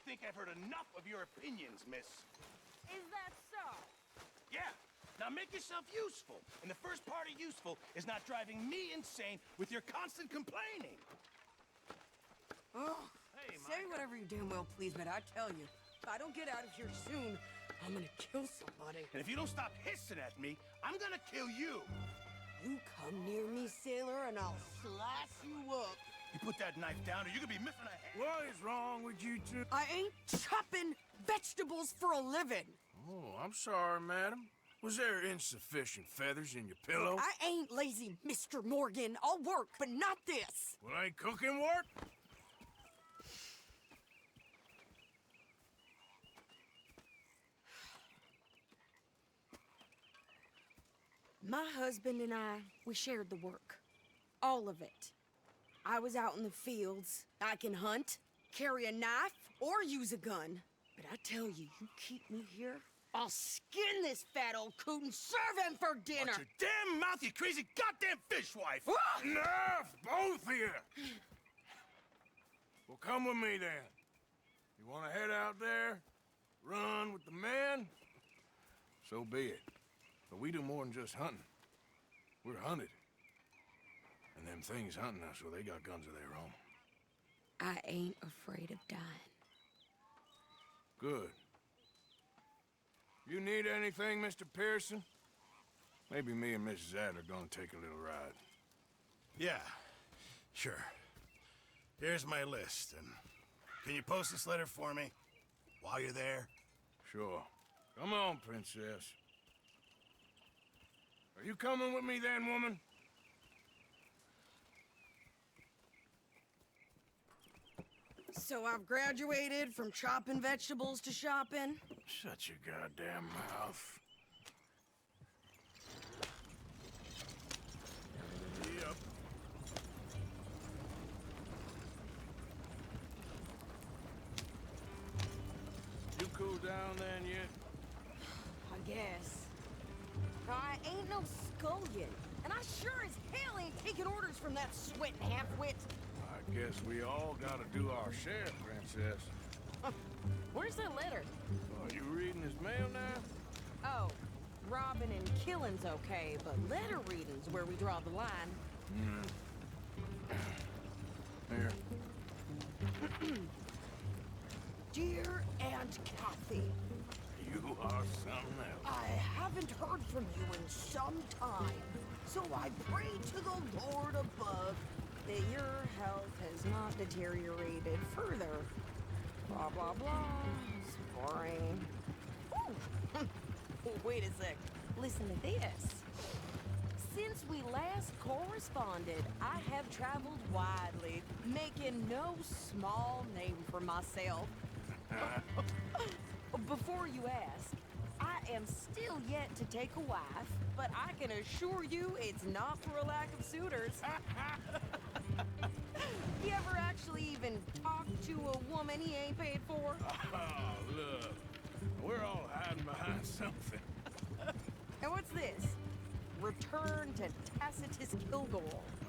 think I've heard enough of your opinions, miss. Is that so? Yeah. Now make yourself useful. And the first part of useful is not driving me insane with your constant complaining. Oh, Hey, say whatever you damn well please, but I tell you, if I don't get out of here soon, I'm gonna kill somebody. And if you don't stop hissing at me, I'm gonna kill you. You come near me, sailor, and I'll slice you up. You put that knife down or you're gonna be missing a head. What is wrong with you two? I ain't chopping vegetables for a living. Oh, I'm sorry, madam. Was there insufficient feathers in your pillow? I ain't lazy, Mr. Morgan. I'll work, but not this. Well, ain't cooking work? My husband and I, we shared the work. All of it. I was out in the fields. I can hunt, carry a knife, or use a gun. But I tell you, you keep me here, I'll skin this fat old coot and serve him for dinner. Watch your damn mouth, you crazy goddamn fishwife! Enough, both of you! Well, come with me then. You want to head out there, run with the men? So be it. But we do more than just hunting. We're hunted. And them things hunting us, well, they got guns of their own. I ain't afraid of dying. Good. You need anything, Mr. Pearson? Maybe me and Mrs. Adler are gonna take a little ride. Yeah, sure. Here's my list, and can you post this letter for me while you're there? Sure. Come on, princess. Are you coming with me then, woman? So I've graduated from chopping vegetables to shopping. Shut your goddamn mouth. Yep. You cool down then yet? I guess. I ain't no scullion, and I sure as hell ain't taking orders from that sweating half-wit. I guess we all gotta do our share, princess. Where's that letter? Are you reading his mail now? Oh, robbing and killing's okay, but letter reading's where we draw the line. Here. Dear Aunt Kathy, You are something else. I haven't heard from you in some time, so I pray to the Lord above that your health has not deteriorated further. Blah, blah, blah. It's boring. Ooh. Wait a sec. Listen to this. Since we last corresponded, I have traveled widely, making no small name for myself. Before you ask, I am still yet to take a wife, but I can assure you it's not for a lack of suitors. You ever actually even talk to a woman he ain't paid for? Oh, look. We're all hiding behind something. And what's this? Return to Tacitus Kilgore.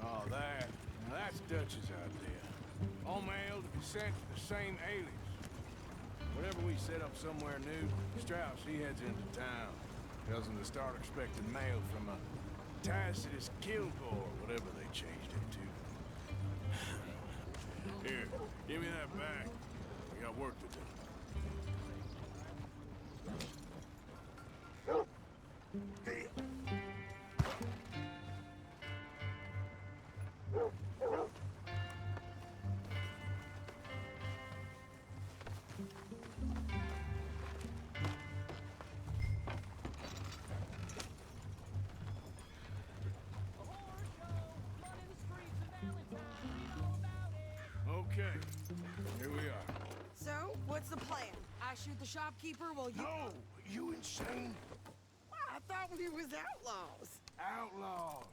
Oh, that. Now that's Dutch's idea. All mail to be sent to the same alias. Whenever we set up somewhere new, Strauss, he heads into town. Tells them to start expecting mail from a Tacitus Kilgore, whatever they changed it to. Here, give me that back. We got work to do. Okay, here we are. So, what's the plan? I shoot the shopkeeper while you... No, you insane? I thought we was outlaws. Outlaws,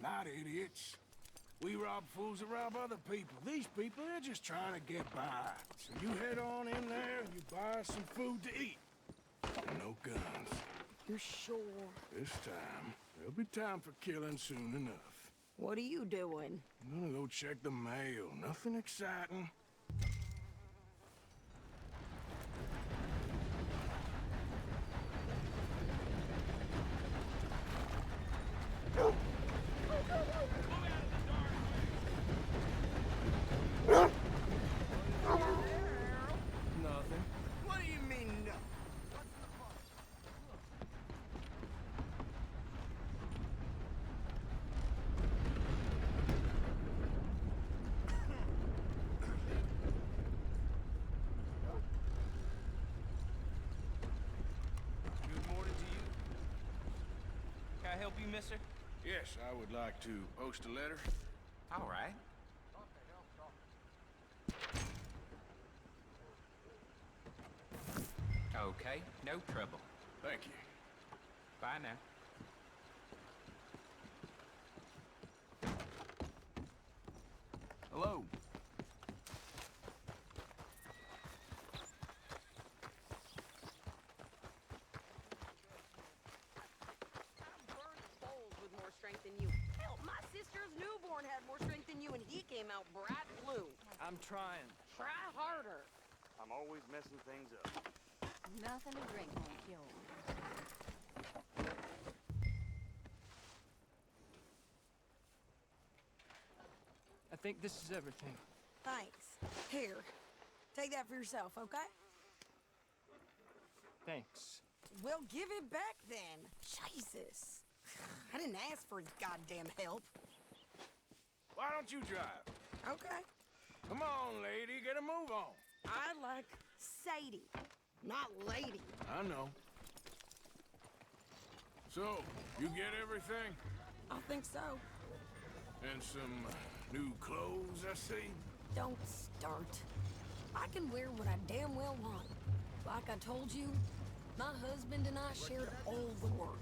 not idiots. We rob fools that rob other people. These people, they're just trying to get by. So you head on in there and you buy us some food to eat. And no guns. You're sure? This time, there'll be time for killing soon enough. What are you doing? I'm gonna go check the mail. Nothing exciting. I help you, mister? Yes, I would like to post a letter. All right. Okay, no trouble. Thank you. Bye now. Hello. With more strength than you. Hell, my sister's newborn had more strength than you, and he came out bright blue. I'm trying. Try harder. I'm always messing things up. Nothing to drink won't kill. I think this is everything. Thanks. Here, take that for yourself, okay? Thanks. Well, give it back then. Jesus. I didn't ask for his goddamn help. Why don't you drive? Okay. Come on, lady, get a move on. I like Sadie, not lady. I know. So, you get everything? I think so. And some new clothes, I see? Don't start. I can wear what I damn well want. Like I told you, my husband and I shared all the work.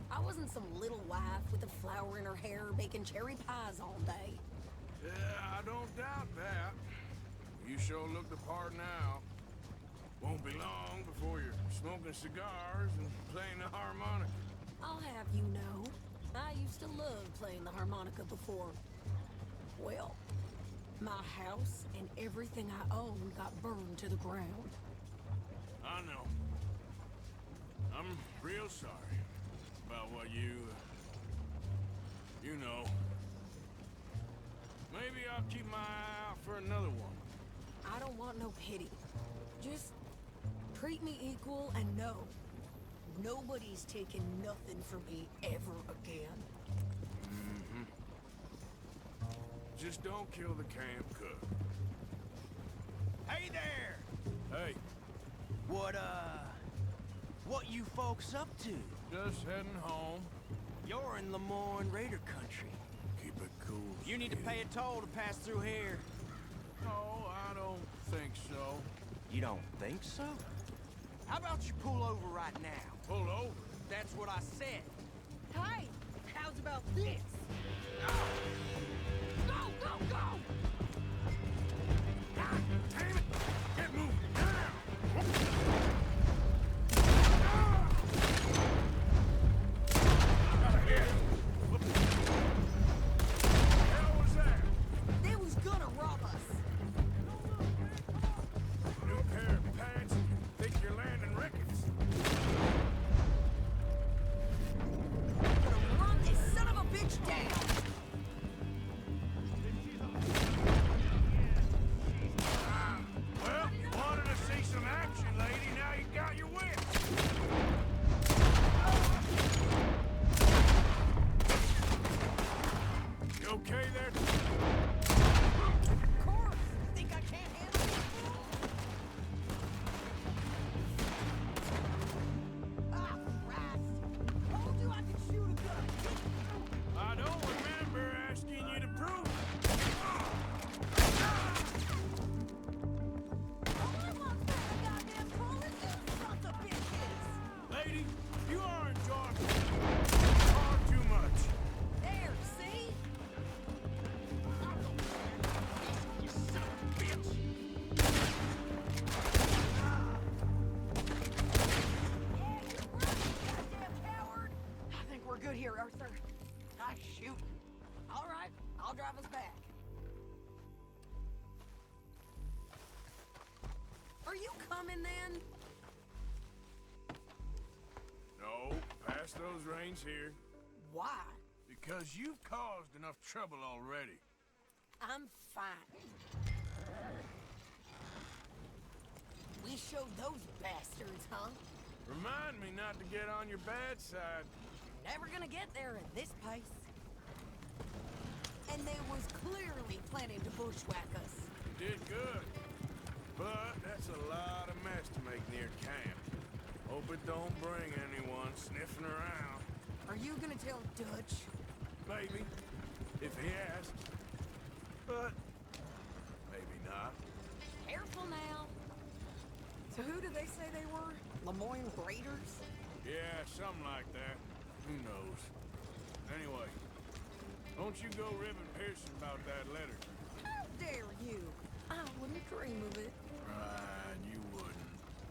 I wasn't some little wife with a flower in her hair baking cherry pies all day. Yeah, I don't doubt that. You sure look the part now. Won't be long before you're smoking cigars and playing the harmonica. I'll have you know, I used to love playing the harmonica before. Well, my house and everything I own got burned to the ground. I know. I'm real sorry about what you know. Maybe I'll keep my eye out for another one. I don't want no pity. Just treat me equal and know nobody's taking nothing from me ever again. Mm-hmm. Just don't kill the camp cook. Hey there! Hey, What you folks up to? just heading home. You're in Lemoyne Raider country. Keep it cool. You need to pay a toll to pass through here. No, I don't think so. You don't think so? How about you pull over right now? Pull over. That's what I said. Hey, how's about this? Go, go, go! God damn it! Get moving now! Out of here! What the hell was that? They was gonna rob us. New pair of pants? Think you're landing records? Gonna run this son of a bitch down. Well, wanted to see some action, lady. Now you got your whip. You okay there? Of course. Think I can't handle it? Ah, Christ. Told you I could shoot a gun. I don't remember asking you to prove it. All I want's for a goddamn call and you sons of bitches. Lady, you are enjoying far too much. There, see? You son of a bitch! Yeah, you're right, you goddamn coward. I think we're good here, Arthur. Nice shooting. All right, I'll drive us back. Are you coming then? No, pass those reins here. Why? Because you've caused enough trouble already. I'm fine. We showed those bastards, huh? Remind me not to get on your bad side. Never gonna get there at this pace. And they was clearly planning to bushwhack us. You did good. But that's a lot of mess to make near camp. Hope it don't bring anyone sniffing around. Are you gonna tell Dutch? Maybe, if he asks. But maybe not. Careful now. So who did they say they were? Lemoyne Raiders? Yeah, something like that. Who knows? Anyway, don't you go ribbing Pearson about that letter. How dare you? I wouldn't dream of it. Right, you wouldn't.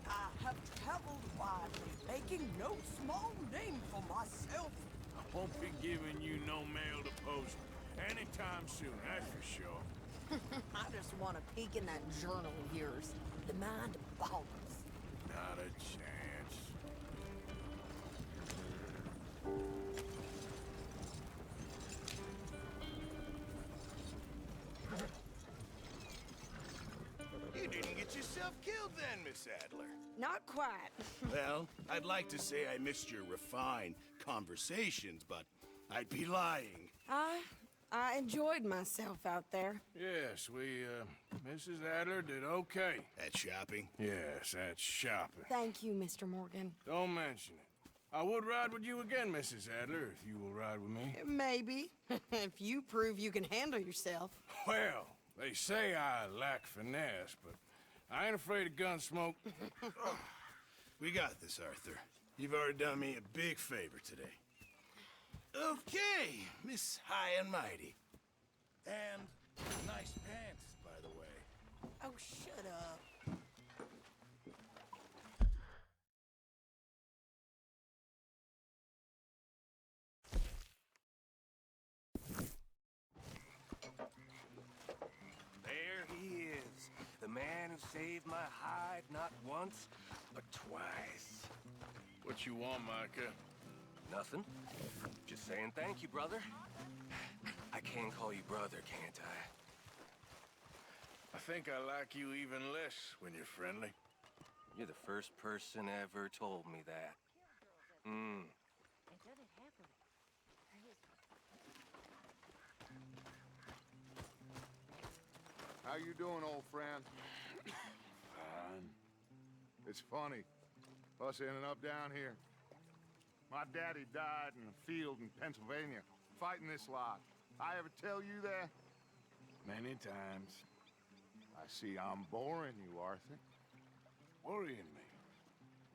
I have traveled widely, making no small name for myself. I won't be giving you no mail to post anytime soon, that's for sure. I just want a peek in that journal of yours. The mind boggles. Not a chance. You didn't get yourself killed then, Miss Adler. Not quite. Well, I'd like to say I missed your refined conversations, but I'd be lying. I enjoyed myself out there. Yes, Mrs. Adler did okay. At shopping? Yes, that's shopping. Thank you, Mr. Morgan. Don't mention it. I would ride with you again, Mrs. Adler, if you will ride with me. Maybe. If you prove you can handle yourself. Well, they say I lack finesse, but I ain't afraid of gun smoke. We got this, Arthur. You've already done me a big favor today. Okay, Miss High and Mighty. And nice pants, by the way. Oh, shut up. There he is. The man who saved my hide not once, but twice. What you want, Micah? Nothing. Just saying thank you, brother. I can call you brother, can't I? I think I like you even less when you're friendly. You're the first person ever told me that. How you doing, old friend? Fine. It's funny, us ending up down here. My daddy died in a field in Pennsylvania, fighting this lot. I ever tell you that? Many times. I see I'm boring you, Arthur. Worrying me.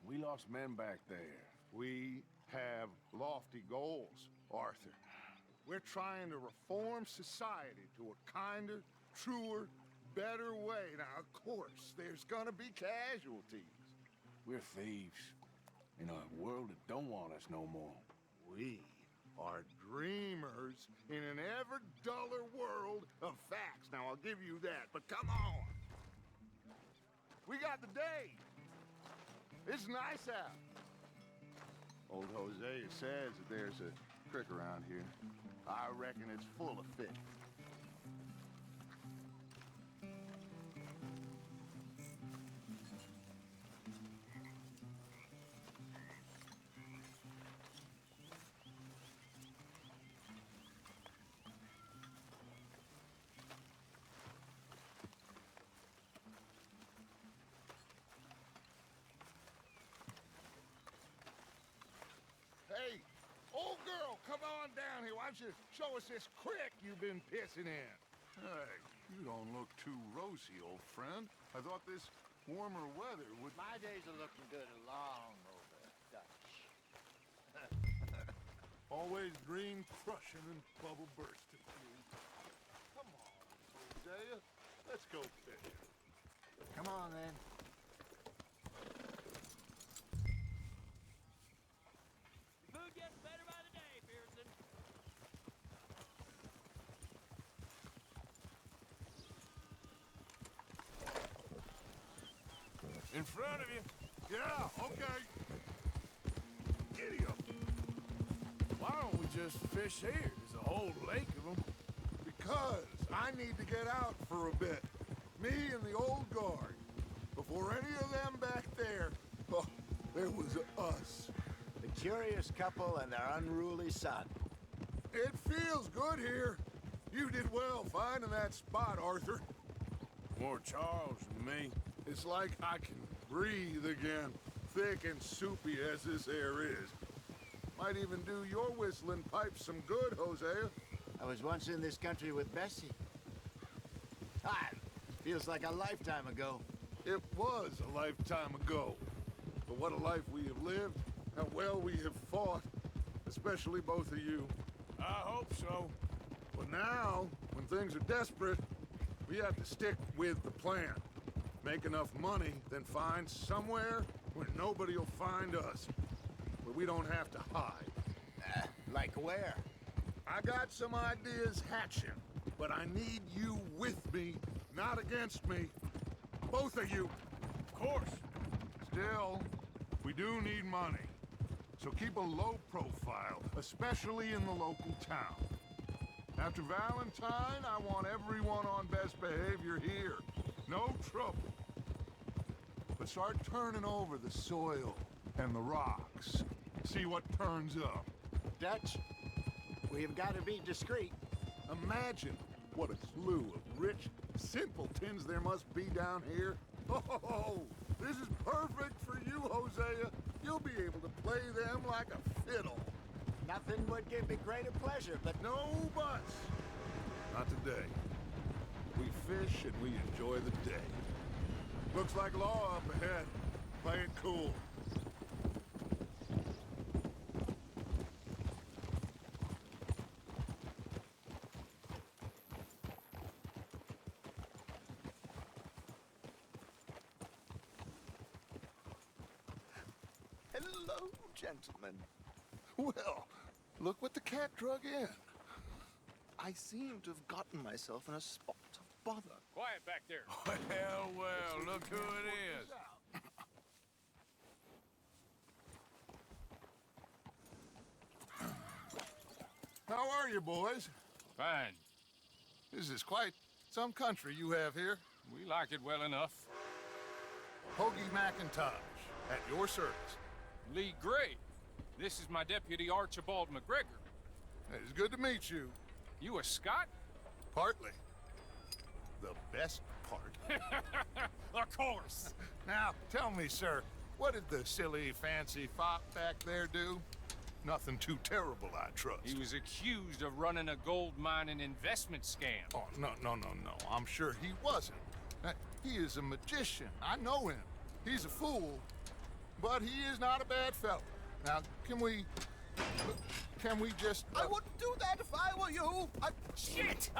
We lost men back there. We have lofty goals, Arthur. We're trying to reform society to a kinder, truer, better way. Now, of course, there's gonna be casualties. We're thieves. In a world that don't want us no more. We are dreamers in an ever duller world of facts. Now, I'll give you that, but come on. We got the day. It's nice out. Old Hosea says that there's a creek around here. I reckon it's full of fish. Hey, old girl, come on down here. Why don't you show us this creek you've been pissing in? Hey, you don't look too rosy, old friend. I thought this warmer weather would... My days are looking good along over, Dutch. Always dream crushing and bubble bursting. Come on, Hosea. Let's go fishing. Come on, then. Food gets better by the day, Pearson. In front of you. Yeah, okay. Giddy up. Why don't we just fish here? There's a whole lake of them. Because I need to get out for a bit. Me and the old guard. Before any of them back there, oh, there was us. The curious couple and their unruly son. It feels good here. You did well finding that spot, Arthur. More Charles than me. It's like I can breathe again, thick and soupy as this air is. Might even do your whistling pipes some good, Hosea. I was once in this country with Bessie. Ah, feels like a lifetime ago. It was a lifetime ago. But what a life we have lived, how well we have fought, especially both of you. I hope so. But now, when things are desperate, we have to stick with the plan. Make enough money, then find somewhere where nobody will find us. Where we don't have to hide. Like where? I got some ideas hatching, but I need you with me, not against me. Both of you. Of course. Still, we do need money. So keep a low profile, especially in the local town. After Valentine, I want everyone on best behavior here. No trouble. But start turning over the soil and the rocks. See what turns up. Dutch, we've got to be discreet. Imagine what a slew of rich simpletons there must be down here. Oh, this is perfect for you, Hosea. You'll be able to play them like a fiddle. Nothing would give me greater pleasure, but No buts. Not today. We fish and we enjoy the day. Looks like law up ahead. Play it cool. hello, gentlemen. Well, look what the cat drug in. I seem to have gotten myself in a spot of bother. Quiet back there. Well, look who it is. How are you, boys? Fine. This is quite some country you have here. We like it well enough. Hoagie McIntosh, at your service. Lee Gray. This is my deputy, Archibald McGregor. It's good to meet you. You a Scot? Partly. The best part. Of course. Now, tell me, sir, what did the silly, fancy fop back there do? Nothing too terrible, I trust. He was accused of running a gold mining investment scam. Oh, no. I'm sure he wasn't. He is a magician. I know him. He's a fool, but he is not a bad fellow. Now, can we just... I wouldn't do that if I were you. Shit!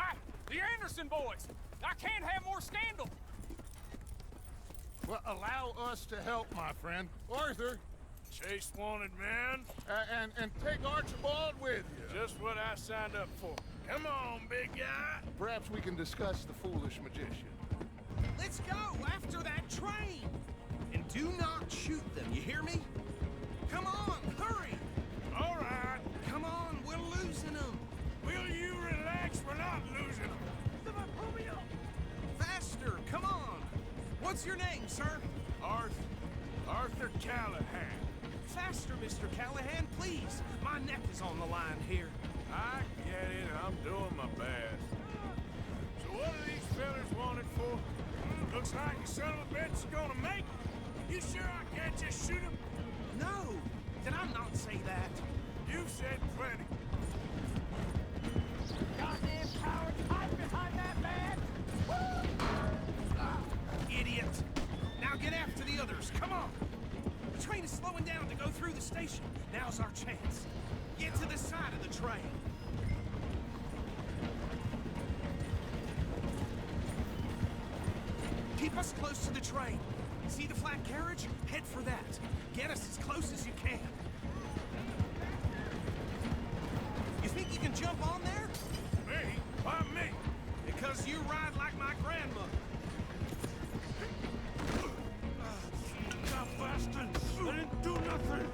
The Anderson boys! I can't have more scandal! Well, allow us to help, my friend. Arthur, Chase wanted man. and take Archibald with you. Just what I signed up for. Come on, big guy. Perhaps we can discuss the foolish magician. Let's go after that train! And do not shoot them, you hear me? Come on, hurry! All right. Come on, we're losing them! Will you relax? We're not losing them. Come on, pull me up! Faster, come on! What's your name, sir? Arthur Callahan. Faster, Mr. Callahan, please! My neck is on the line here. I get it. I'm doing my best. So what are these fellas wanted for? Looks like the son of a bitch is gonna make it. You sure I can't just shoot him? No! Did I not say that? You said plenty. Goddamn cowards, hide behind that man! Idiot! Now get after the others, come on! The train is slowing down to go through the station. Now's our chance. Get to the side of the train. Keep us close to the train. See the flat carriage? Head for that. Get us as close as you can. You think you can jump on there? Me? Why me? Because you ride like my grandmother. Stop bastard! I didn't do nothing!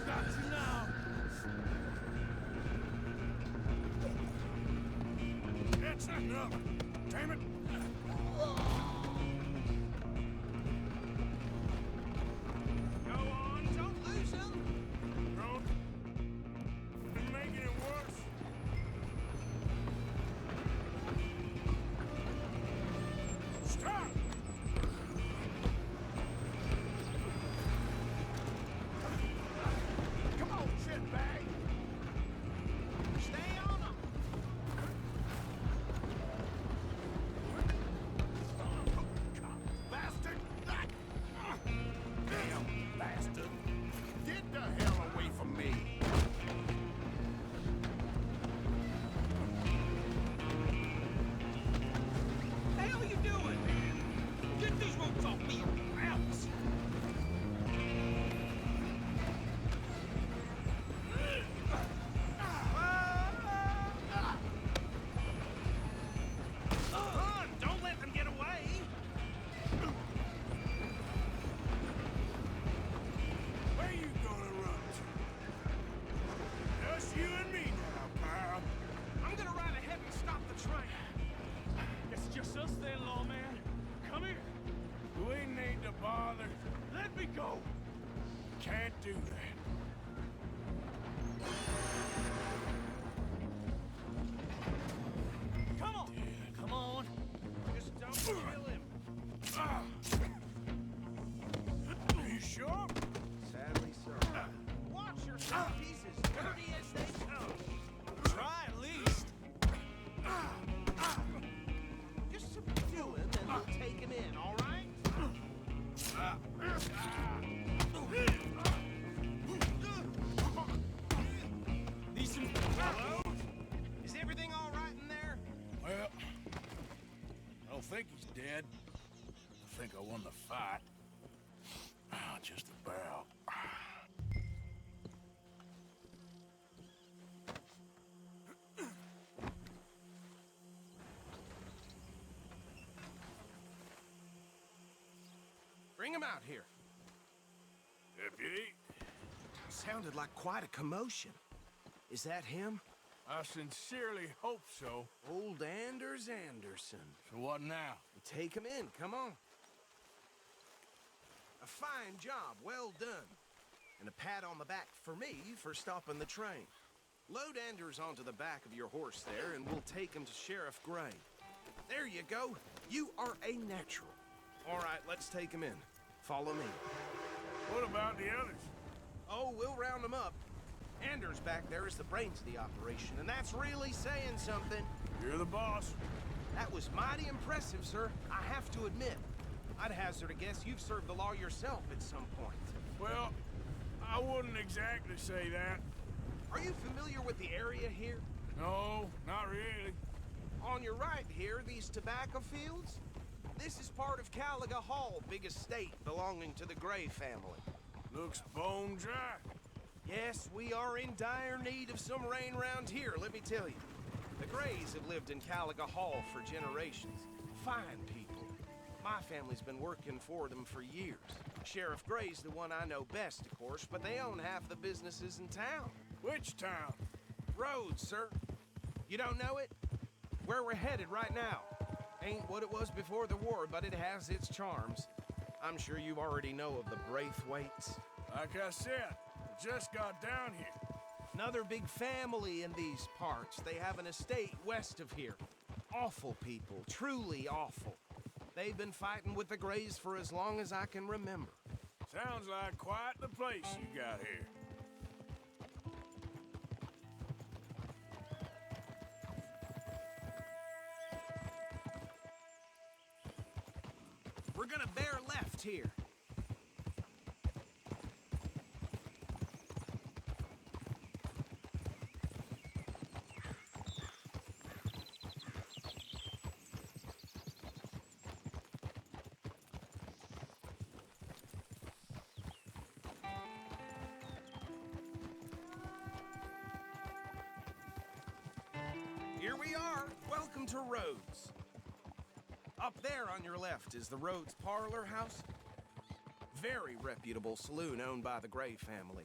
That's now! That's enough! Damn it! Go on, don't lose him. Don't. You're making it worse. Stop! He's as dirty as they come. Try at least. Just subdue him and we'll take him in, all right? Hello? Is everything all right in there? Well, I don't think he's dead. I think I won the fight. Just about. Bring him out here. Deputy? Sounded like quite a commotion. Is that him? I sincerely hope so. Old Anders Anderson. So what now? Take him in, come on. A fine job, well done. And a pat on the back for me for stopping the train. Load Anders onto the back of your horse there, and we'll take him to Sheriff Gray. There you go. You are a natural. All right, let's take him in. Follow me. What about the others? Oh, we'll round them up. Anders back there is the brains of the operation, and that's really saying something. You're the boss. That was mighty impressive, sir. I have to admit. I'd hazard a guess you've served the law yourself at some point. Well, I wouldn't exactly say that. Are you familiar with the area here? No, not really. On your right here, these tobacco fields? This is part of Caliga Hall, big estate belonging to the Gray family. Looks bone dry. Yes, we are in dire need of some rain around here, let me tell you. The Grays have lived in Caliga Hall for generations. Fine people. My family's been working for them for years. Sheriff Gray's the one I know best, of course, but they own half the businesses in town. Which town? Rhodes, sir. You don't know it? Where we're headed right now. Ain't what it was before the war, but it has its charms. I'm sure you already know of the Braithwaites. Like I said, I just got down here. Another big family in these parts. They have an estate west of here. Awful people, truly awful. They've been fighting with the Grays for as long as I can remember. Sounds like quite the place you got here. We're gonna bear left here. Here we are. Welcome to Rhodes. Up there on your left is the Rhodes Parlor House. Very reputable saloon owned by the Gray family.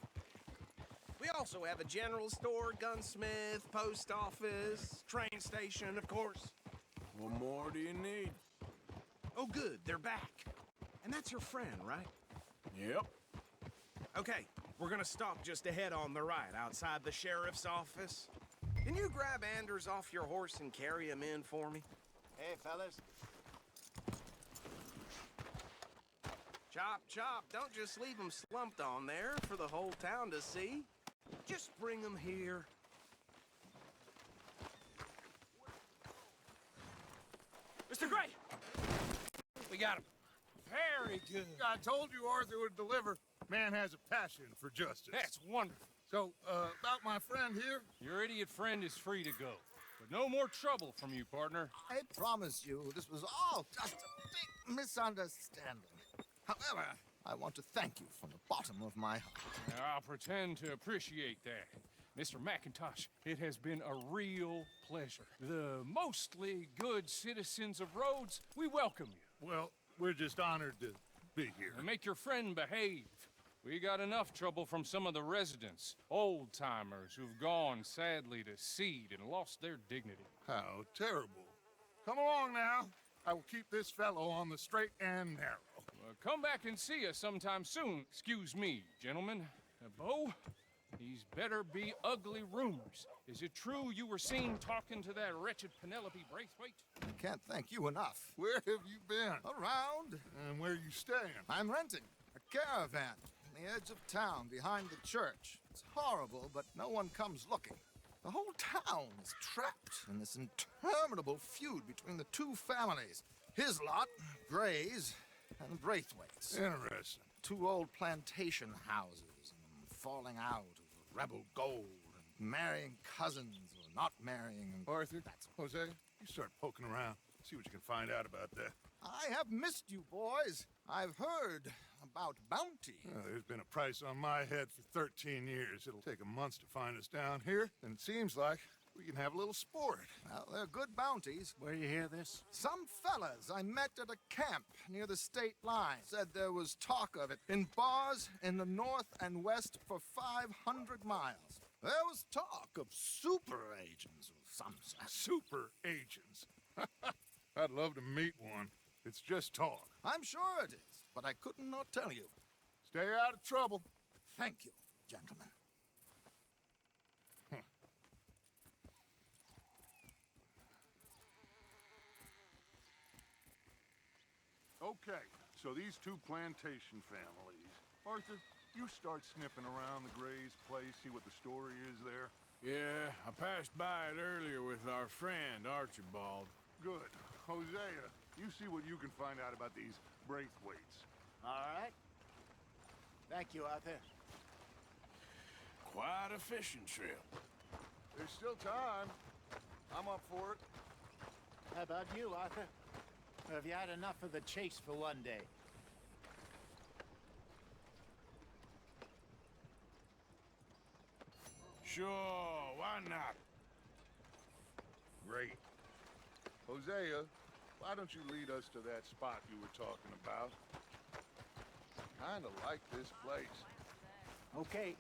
We also have a general store, gunsmith, post office, train station, of course. What more do you need? Oh, good, they're back. And that's your friend, right? Yep. Okay, we're gonna stop just ahead on the right, outside the sheriff's office. Can you grab Anders off your horse and carry him in for me? Hey, fellas. Chop, chop, don't just leave him slumped on there for the whole town to see. Just bring him here. Mr. Gray! We got him. Very good. I told you Arthur would deliver. Man has a passion for justice. That's wonderful. So, about my friend here? Your idiot friend is free to go. But no more trouble from you, partner. I promise you, this was all just a big misunderstanding. However, I want to thank you from the bottom of my heart. I'll pretend to appreciate that. Mr. McIntosh, it has been a real pleasure. The mostly good citizens of Rhodes, we welcome you. Well, we're just honored to be here. And make your friend behave. We got enough trouble from some of the residents, old-timers who've gone, sadly, to seed and lost their dignity. How terrible. Come along now. I will keep this fellow on the straight and narrow. Come back and see us sometime soon. Excuse me, gentlemen. Bo, these better be ugly rumors. Is it true you were seen talking to that wretched Penelope Braithwaite? I can't thank you enough. Where have you been? Around. And where you staying? I'm renting a caravan on the edge of town behind the church. It's horrible, but no one comes looking. The whole town is trapped in this interminable feud between the two families. His lot, Gray's, and the Braithwaites. Interesting. Two old plantation houses, and falling out over rebel gold, and marrying cousins or not marrying. And Arthur, Jose, you start poking around. See what you can find out about that. I have missed you, boys. I've heard about bounty. There's been a price on my head for 13 years. It'll take a month to find us down here, and it seems like we can have a little sport. Well, they're good bounties. Where you hear this? Some fellas I met at a camp near the state line said there was talk of it in bars in the north and west for 500 miles. There was talk of super agents of some sort. Super agents. I'd love to meet one. It's just talk. I'm sure it is, but I could not tell you. Stay out of trouble. Thank you, gentlemen. Okay, so these two plantation families. Arthur, you start sniffing around the Gray's place, see what the story is there. Yeah, I passed by it earlier with our friend, Archibald. Good. Hosea, you see what you can find out about these Braithwaites. All right. Thank you, Arthur. Quite a fishing trip. There's still time. I'm up for it. How about you, Arthur? Or have you had enough of the chase for one day? Sure, why not? Great. Hosea, why don't you lead us to that spot you were talking about? Kinda like this place. Okay.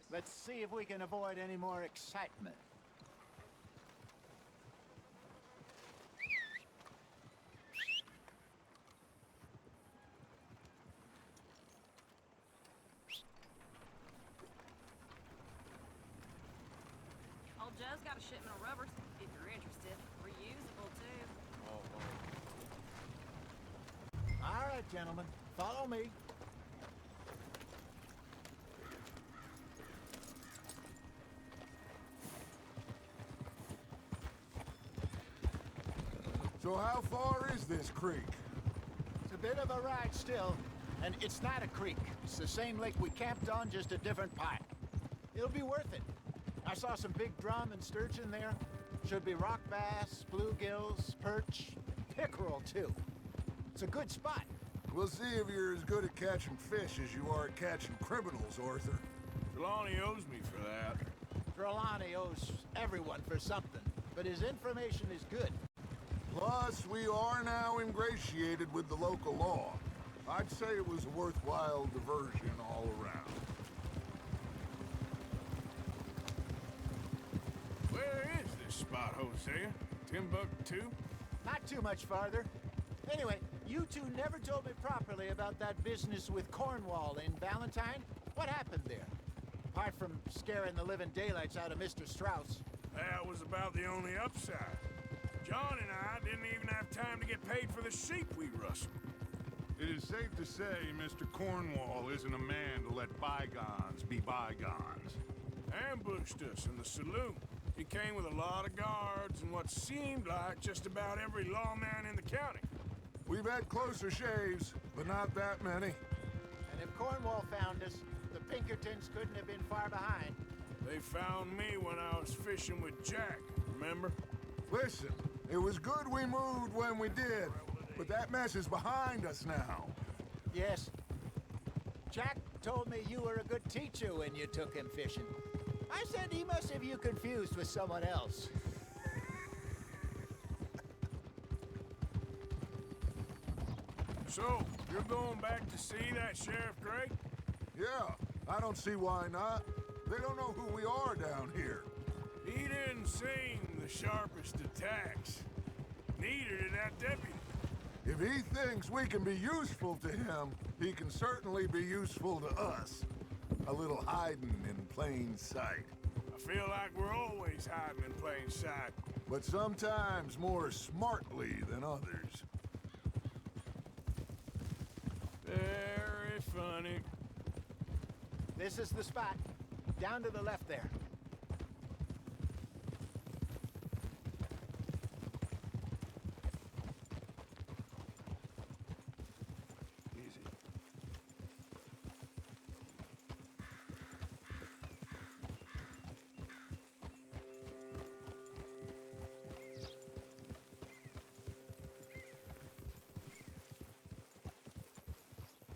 Let's see if we can avoid any more excitement. Old Joe's got a shipment of rubbers, if you're interested. Reusable, too. All right, gentlemen. Follow me. So how far is this creek? It's a bit of a ride still, and it's not a creek. It's the same lake we camped on, just a different pipe. It'll be worth it. I saw some big drum and sturgeon there. Should be rock bass, bluegills, perch, pickerel, too. It's a good spot. We'll see if you're as good at catching fish as you are at catching criminals, Arthur. Trelawney owes me for that. Trelawney owes everyone for something, but his information is good. Plus, we are now ingratiated with the local law. I'd say it was a worthwhile diversion all around. Where is this spot, Hosea? Timbuktu? Not too much farther. Anyway, you two never told me properly about that business with Cornwall in Valentine. What happened there? Apart from scaring the living daylights out of Mr. Strauss. That was about the only upside. John and I didn't even have time to get paid for the sheep we rustled. It is safe to say Mr. Cornwall isn't a man to let bygones be bygones. Ambushed us in the saloon. He came with a lot of guards and what seemed like just about every lawman in the county. We've had closer shaves, but not that many. And if Cornwall found us, the Pinkertons couldn't have been far behind. They found me when I was fishing with Jack, remember? Listen, it was good we moved when we did, but that mess is behind us now. Yes. Jack told me you were a good teacher when you took him fishing. I said he must have you confused with someone else. So, you're going back to see that Sheriff Gray? Yeah, I don't see why not. They don't know who we are down here. He didn't seem the sharpest attacks. Neither did that deputy. If he thinks we can be useful to him, he can certainly be useful to us. A little hiding in plain sight. I feel like we're always hiding in plain sight. But sometimes more smartly than others. Very funny. This is the spot. Down to the left there. Easy.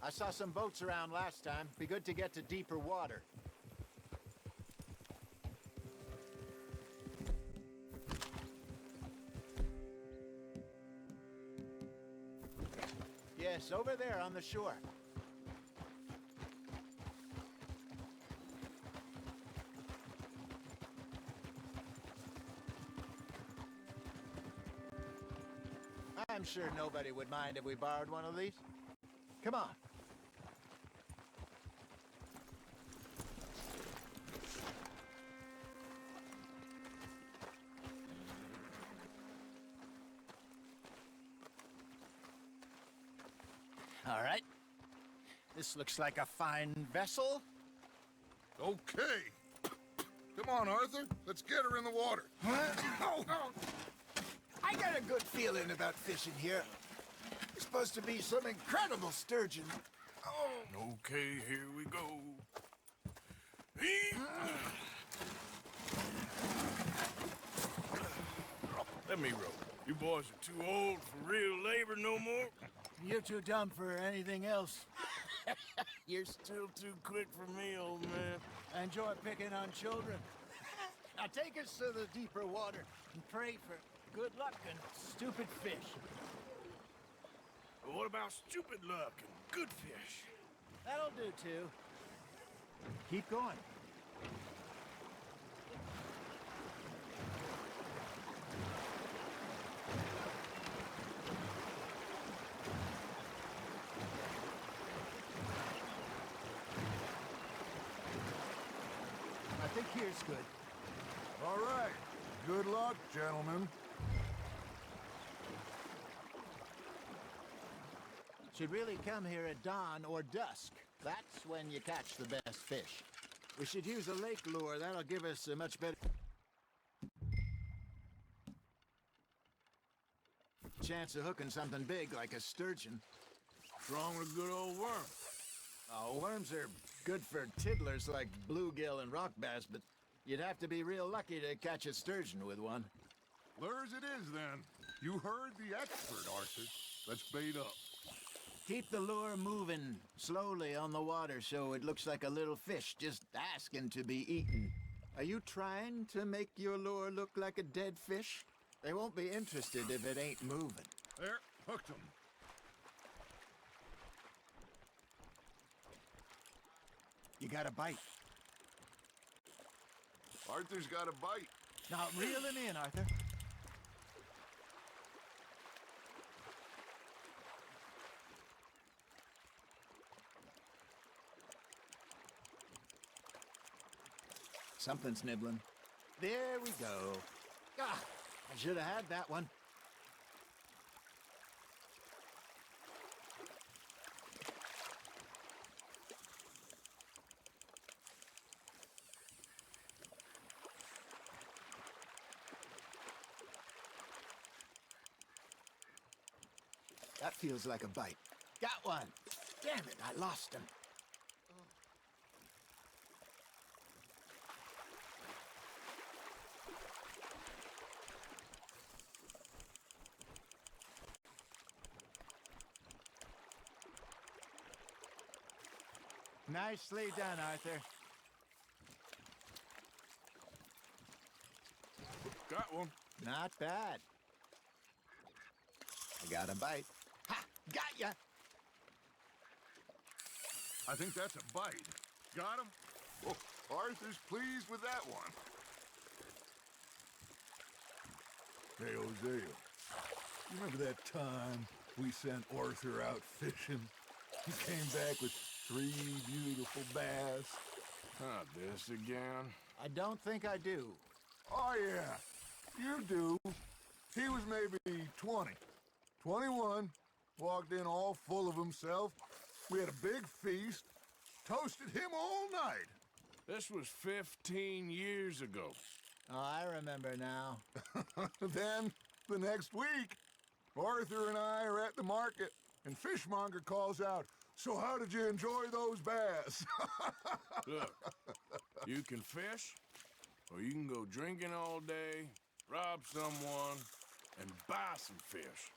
I saw some boats around last time. Be good to get to deeper water. Yes, over there on the shore. I'm sure nobody would mind if we borrowed one of these. Come on. All right. This looks like a fine vessel. Okay. Come on, Arthur. Let's get her in the water. I got a good feeling about fishing here. It's supposed to be some incredible sturgeon. Okay, here we go. Let me row. You boys are too old for real labor no more. You're too dumb for anything else. You're still too quick for me, old man. I enjoy picking on children. Now take us to the deeper water and pray for good luck and stupid fish. But what about stupid luck and good fish? That'll do, too. Keep going. I think here's good. All right. Good luck, gentlemen. Should really come here at dawn or dusk. That's when you catch the best fish. We should use a lake lure. That'll give us a much better chance of hooking something big like a sturgeon. What's wrong with a good old worm? Oh, worms are good for tiddlers like bluegill and rock bass, but you'd have to be real lucky to catch a sturgeon with one. Lures it is, then. You heard the expert, Arthur. Let's bait up. Keep the lure moving slowly on the water so it looks like a little fish just asking to be eaten. Are you trying to make your lure look like a dead fish? They won't be interested if it ain't moving. There, hooked him. You got a bite. Arthur's got a bite. Now reel him in, Arthur. Something's nibbling. There we go. Ah, I should have had that one. That feels like a bite. Got one. Damn it, I lost him. Nicely done, Arthur. Got one. Not bad. I got a bite. Ha! Got ya! I think that's a bite. Got him? Oh, Arthur's pleased with that one. Hey, Hosea. You remember that time we sent Arthur out fishing? He came back with 3 beautiful bass. Not this again. I don't think I do. Oh, yeah. You do. He was maybe 20. 21. Walked in all full of himself. We had a big feast. Toasted him all night. This was 15 years ago. Oh, I remember now. Then, the next week, Arthur and I are at the market, and Fishmonger calls out, "So how did you enjoy those bass?" Look, you can fish, or you can go drinking all day, rob someone, and buy some fish.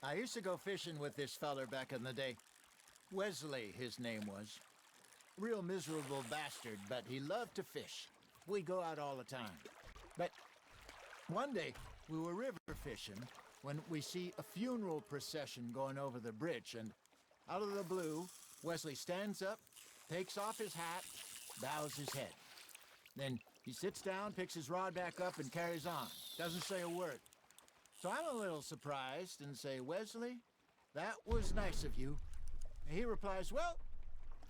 I used to go fishing with this feller back in the day. Wesley, his name was. Real miserable bastard, but he loved to fish. We go out all the time. But one day, we were river fishing when we see a funeral procession going over the bridge, and out of the blue, Wesley stands up, takes off his hat, bows his head. Then he sits down, picks his rod back up, and carries on. Doesn't say a word. So I'm a little surprised and say, "Wesley, that was nice of you." And he replies, "Well,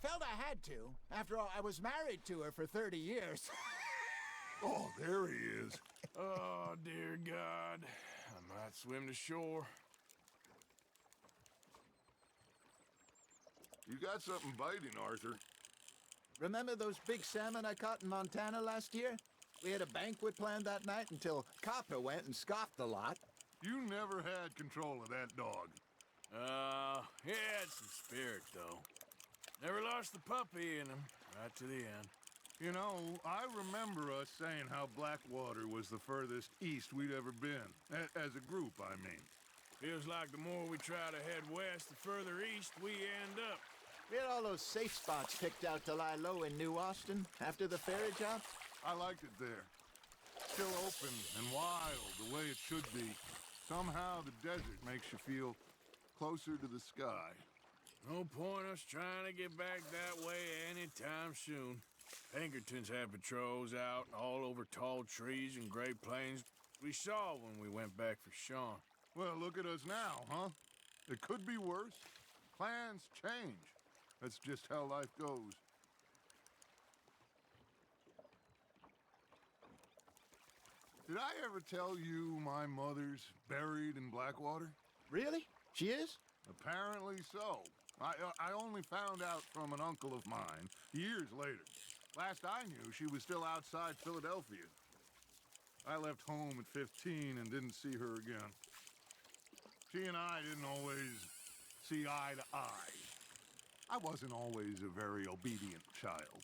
felt I had to. After all, I was married to her for 30 years. Oh, there he is. Oh, dear God. I might swim to shore. You got something biting, Arthur. Remember those big salmon I caught in Montana last year? We had a banquet planned that night until Copper went and scoffed the lot. You never had control of that dog. He had some spirit, though. Never lost the puppy in him, right to the end. You know, I remember us saying how Blackwater was the furthest east we'd ever been. As a group, I mean. Feels like the more we try to head west, the further east we end up. We had all those safe spots picked out to lie low in New Austin after the ferry job. I liked it there. Still open and wild, the way it should be. Somehow the desert makes you feel closer to the sky. No point us trying to get back that way anytime soon. Pinkertons had patrols out all over tall trees and Great Plains. We saw when we went back for Sean. Well, look at us now, huh? It could be worse. Plans change. That's just how life goes. Did I ever tell you my mother's buried in Blackwater? Really? She is? Apparently so. I only found out from an uncle of mine years later. Last I knew, she was still outside Philadelphia. I left home at 15 and didn't see her again. She and I didn't always see eye to eye. I wasn't always a very obedient child.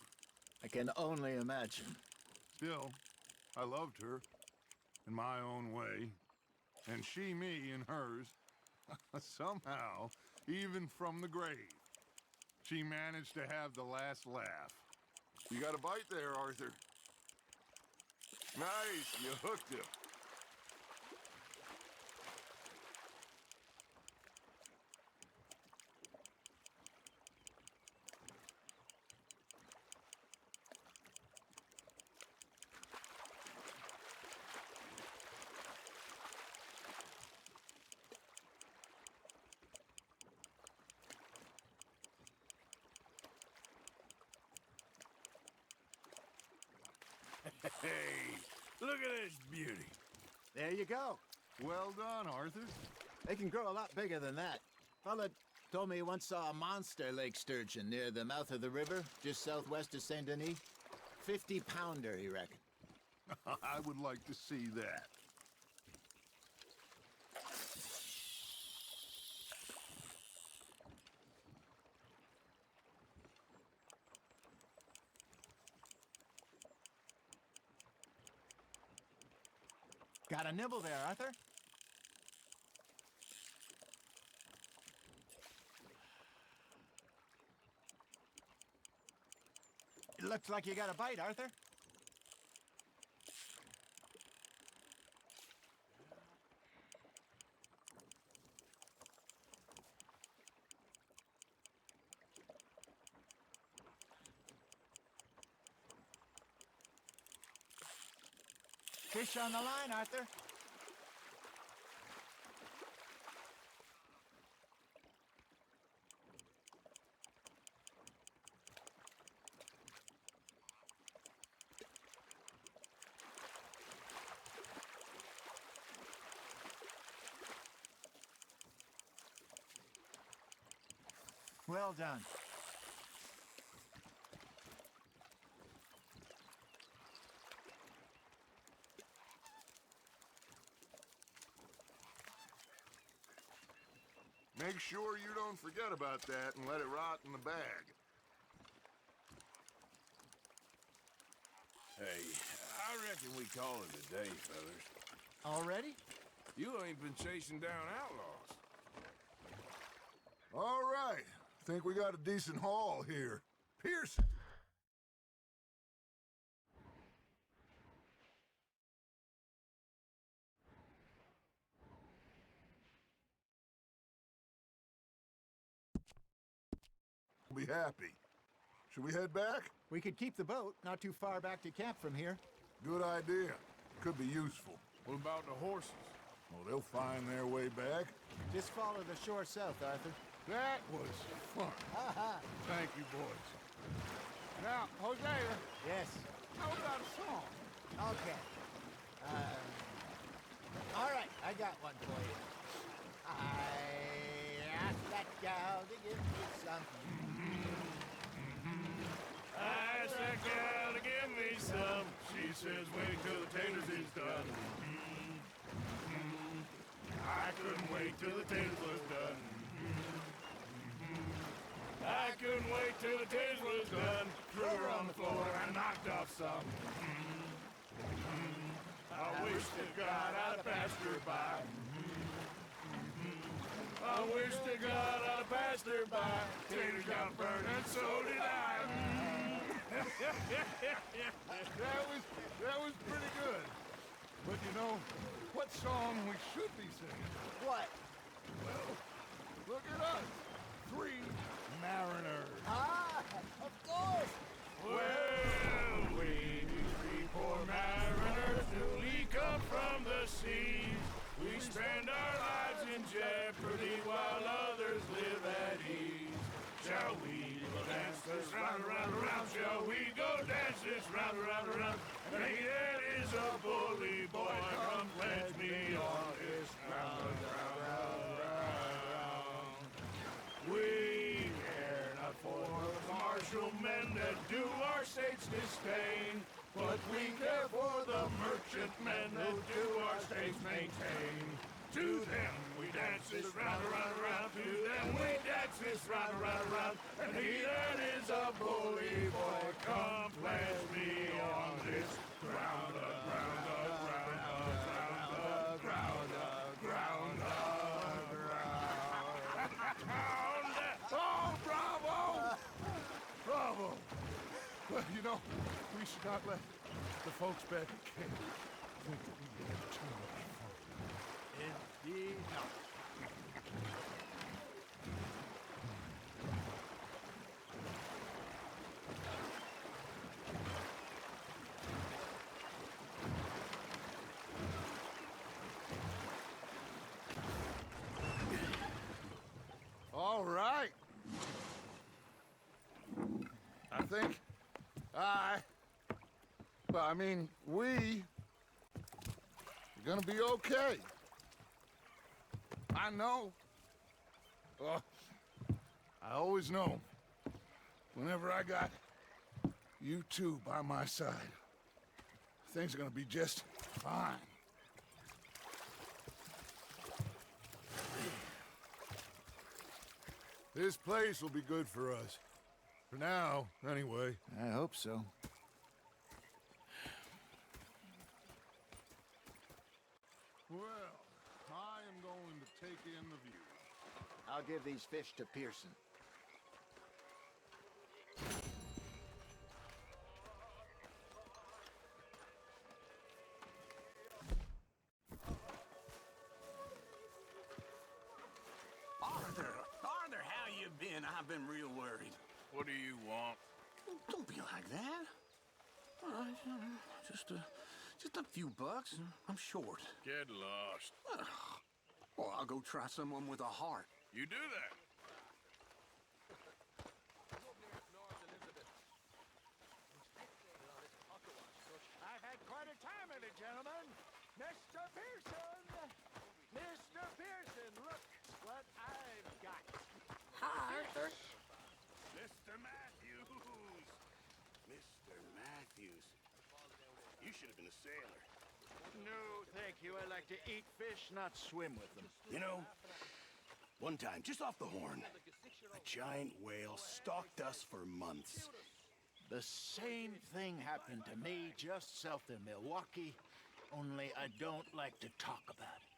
I can only imagine. Still, I loved her in my own way, and she me in hers. Somehow, even from the grave, she managed to have the last laugh. You got a bite there, Arthur. Nice, you hooked him. Hey, look at this beauty. There you go. Well done, Arthur. They can grow a lot bigger than that. Fella told me he once saw a monster lake sturgeon near the mouth of the river, just southwest of Saint Denis. 50-pounder, he reckoned. I would like to see that. Got a nibble there, Arthur? It looks like you got a bite, Arthur. Fish on the line, Arthur. Well done. Make sure you don't forget about that and let it rot in the bag. Hey, I reckon we call it a day, fellas. Already? You ain't been chasing down outlaws. All right. Think we got a decent haul here. Pearson. Be happy. Should we head back? We could keep the boat, not too far back to camp from here. Good idea. Could be useful. What about the horses? Well, they'll find their way back. Just follow the shore south, Arthur. That was fun. Thank you, boys. Now, Hosea, Yes. how about a song? Okay. All right, I got one for you. I asked that gal to give me something. I asked that gal to give me some. She says wait till the taters is done. I couldn't wait till the taters was done. I couldn't wait till the taters was done. Threw her on the floor and knocked off some. I wish to God I'd have passed her by. I wish to God I'd have passed her by. Taters got burned and so did I. That was pretty good. But you know, what song we should be singing? What? Well, look at us. 3 mariners. Ah, of course. Well, we three poor mariners newly come from the seas. We spend our lives in jeopardy while others live at ease. Shall we go dance this round, around, around? Shall we go dance this round, around, around? And he that is a bully boy, come pledge me on this round, round, round, round. We care not for the martial men that do our states disdain, but we care for the merchant men that do our states maintain. To them we dance this round, around, around. To them we dance this round, around, around. And he that is a bully boy, come pledge me on this ground, ground, ground, ground, ground, ground, ground. Oh, bravo! Bravo! Well, you know, we should not let the folks back at camp think that we had too much fun. Indeed not. All right. I think we are gonna be okay. I know. I always know. Whenever I got you two by my side, things are gonna be just fine. This place will be good for us. For now, anyway. I hope so. Well, I am going to take in the view. I'll give these fish to Pearson. Arthur, how you been? I've been real worried. What do you want? Don't be like that. All right, just a few bucks. I'm short. Get lost. Well, I'll go try someone with a heart. You do that. I've had quite a time of it, gentlemen. Mr. Pearson! Mr. Pearson, look what I've got. Hi, Arthur. should have been a sailor. No, thank you. I like to eat fish, not swim with them. You know, one time, just off the horn, a giant whale stalked us for months. The same thing happened to me just south of Milwaukee, only I don't like to talk about it.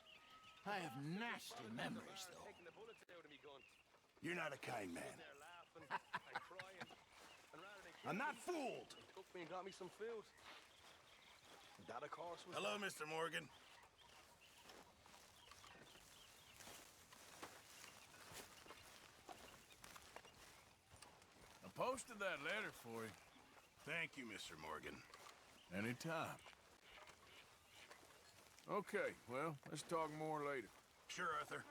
I have nasty memories, though. You're not a kind man. I'm not fooled. Got me some food. That, of course, was... Hello, Mr. Morgan. I posted that letter for you. Thank you, Mr. Morgan. Anytime. Okay, well, let's talk more later. Sure, Arthur.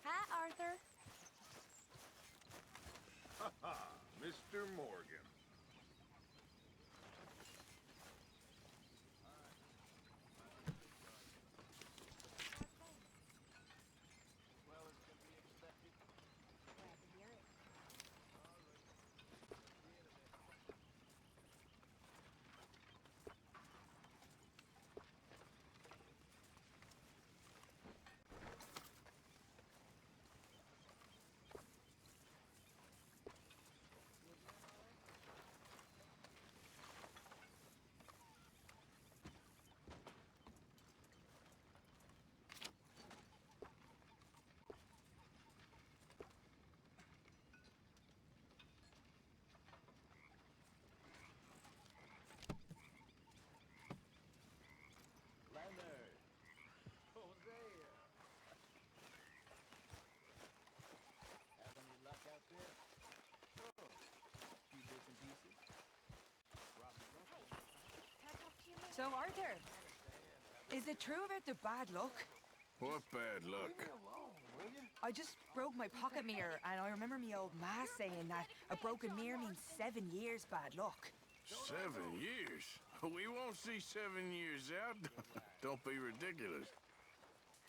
Hi, Arthur. Mr. Morgan. So, Arthur, is it true about the bad luck? What bad luck? I just broke my pocket mirror, and I remember me old ma saying that a broken mirror means 7 years bad luck. 7 years? We won't see 7 years out. Don't be ridiculous.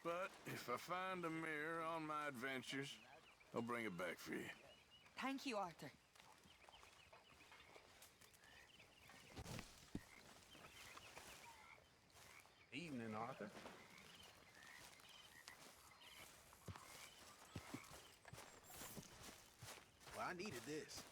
But if I find a mirror on my adventures, I'll bring it back for you. Thank you, Arthur. Evening, Arthur. Well, I needed this.